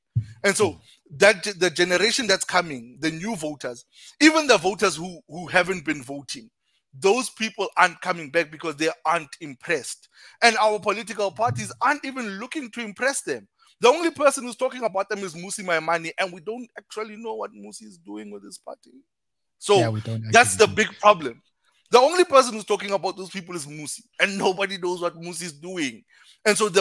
And so that the generation that's coming, the new voters, even the voters who haven't been voting, those people aren't coming back because they aren't impressed. And our political parties aren't even looking to impress them. The only person who's talking about them is Musi Maimane, and we don't actually know what Musi is doing with his party. So that's the big problem. The only person who's talking about those people is Musi, and nobody knows what Musi is doing. And so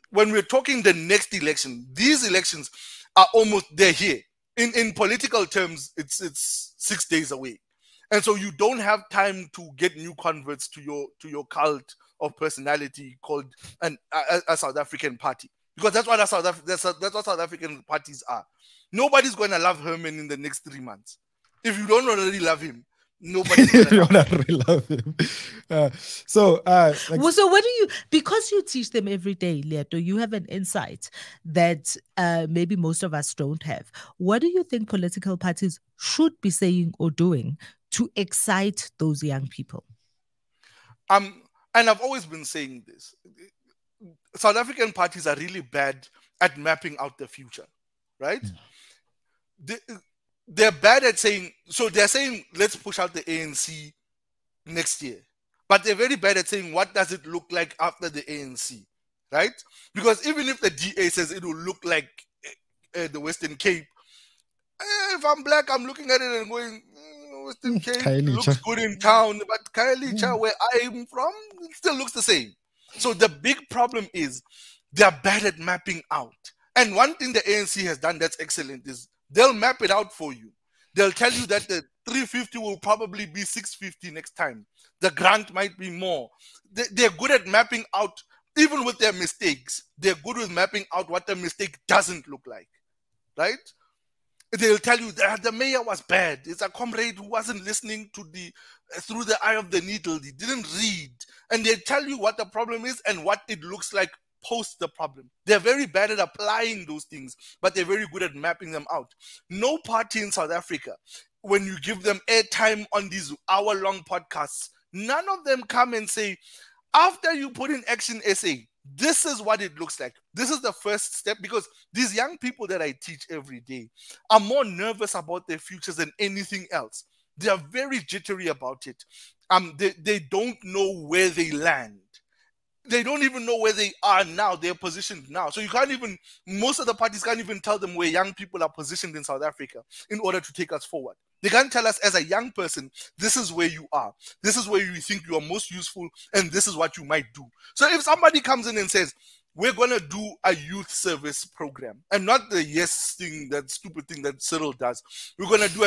when we're talking the next election, these elections are almost, they're here. In political terms, it's 6 days away. And so you don't have time to get new converts to your cult of personality called a South African party, because that's what South African parties are. Nobody's going to love Herman in the next 3 months. If you don't already love him, nobody's going to love him. So what do you, because you teach them every day, Leeto, you have an insight that maybe most of us don't have. What do you think political parties should be saying or doing to excite those young people? And I've always been saying this. South African parties are really bad at mapping out the future, right? They're bad at saying, so they're saying, let's push out the ANC next year. But they're very bad at saying, what does it look like after the ANC, right? Because even if the DA says it will look like the Western Cape, if I'm black, I'm looking at it and going, Western Cape looks good in town, but Khayelitsha, where I'm from, it still looks the same. So the big problem is they're bad at mapping out. And one thing the ANC has done that's excellent is they'll map it out for you. They'll tell you that the 350 will probably be 650 next time. The grant might be more. They're good at mapping out, even with their mistakes. They're good with mapping out what the mistake doesn't look like, right? They'll tell you that the mayor was bad. It's a comrade who wasn't listening to through the eye of the needle. He didn't read. And they tell you what the problem is and what it looks like post the problem. They're very bad at applying those things, but they're very good at mapping them out. No party in South Africa, when you give them airtime on these hour-long podcasts, none of them come and say, after you put in Action SA, this is what it looks like. This is the first step, because these young people that I teach every day are more nervous about their futures than anything else. They are very jittery about it. They don't know where they land. They don't even know where they are now. They're positioned now. So you can't even, most of the parties can't even tell them where young people are positioned in South Africa in order to take us forward. They can't tell us as a young person, this is where you are. This is where you think you are most useful, and this is what you might do. So if somebody comes in and says, we're going to do a youth service program, and not the yes thing, that stupid thing that Cyril does. We're going to do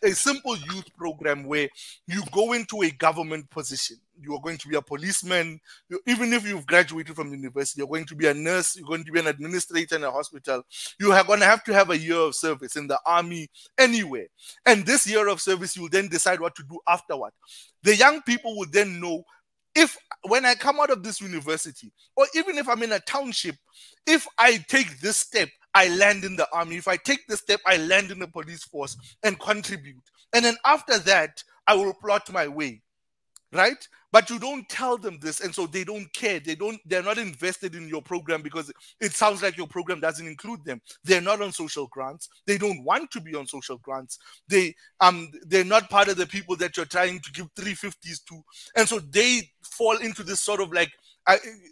a simple youth program where you go into a government position. You are going to be a policeman. Even if you've graduated from university, you're going to be a nurse. You're going to be an administrator in a hospital. You are going to have a year of service in the army, anywhere. And this year of service, you'll then decide what to do afterward. The young people will then know, if when I come out of this university, or even if I'm in a township, if I take this step, I land in the army. If I take this step, I land in the police force and contribute. And then after that, I will plot my way, right? But you don't tell them this, and so they don't care. They're not invested in your program because it sounds like your program doesn't include them. They're not on social grants. They don't want to be on social grants. They're not part of the people that you're trying to give 350s to. And so they fall into this sort of like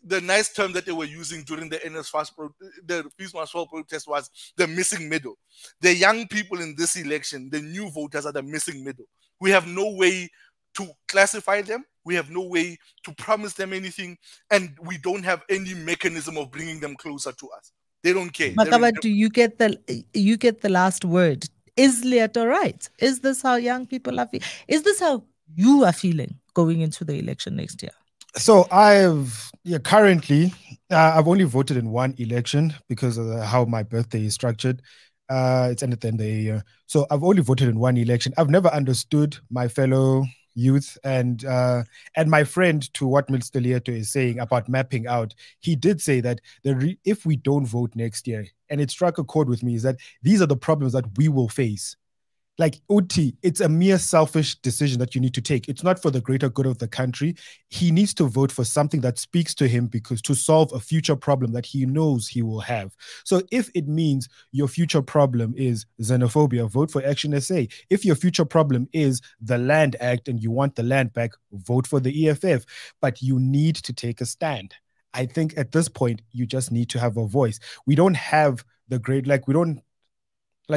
the nice term that they were using during the the Peace March protest was the missing middle. The young people in this election, the new voters, are the missing middle. We have no way to classify them. We have no way to promise them anything, and we don't have any mechanism of bringing them closer to us. They don't care. Bakh'abantu, you get the last word. Is Leeto right? Is this how young people are feeling? Is this how you are feeling going into the election next year? So currently I've only voted in one election because of how my birthday is structured. It's at the end of the year. So I've only voted in one election. I've never understood my fellow youth and my friend, to what Mr. Leeto is saying about mapping out. He did say that if we don't vote next year, and it struck a chord with me, is that these are the problems that we will face. Like Uti, it's a mere selfish decision that you need to take. It's not for the greater good of the country. He needs to vote for something that speaks to him, because to solve a future problem that he knows he will have. So if it means your future problem is xenophobia, vote for Action SA. If your future problem is the Land Act and you want the land back, vote for the EFF. But you need to take a stand. I think at this point, you just need to have a voice. We don't have the great, like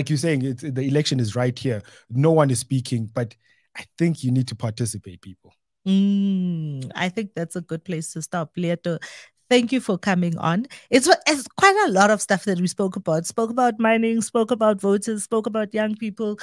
you're saying, the election is right here. No one is speaking, but I think you need to participate, people. I think that's a good place to stop. Leeto, thank you for coming on. It's quite a lot of stuff that we spoke about. Spoke about mining, spoke about voters, spoke about young people,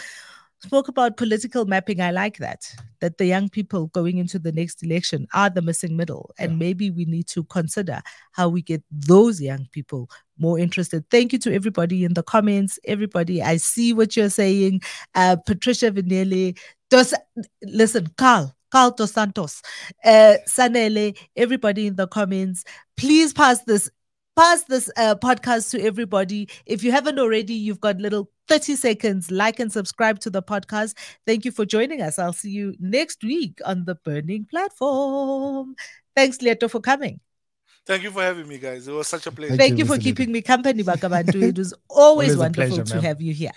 spoke about political mapping. I like that the young people going into the next election are the missing middle. And maybe we need to consider how we get those young people more interested. Thank you to everybody in the comments. Everybody, I see what you're saying. Patricia Vinele, Carl Dos Santos, Sanele, everybody in the comments, please pass this podcast to everybody. If you haven't already, you've got little 30 seconds. Like and subscribe to the podcast. Thank you for joining us. I'll see you next week on the Burning Platform. Thanks, Leeto, for coming. Thank you for having me, guys. It was such a pleasure. Thank you for keeping me company, Bakh'abantu. It was always wonderful pleasure, to have you here.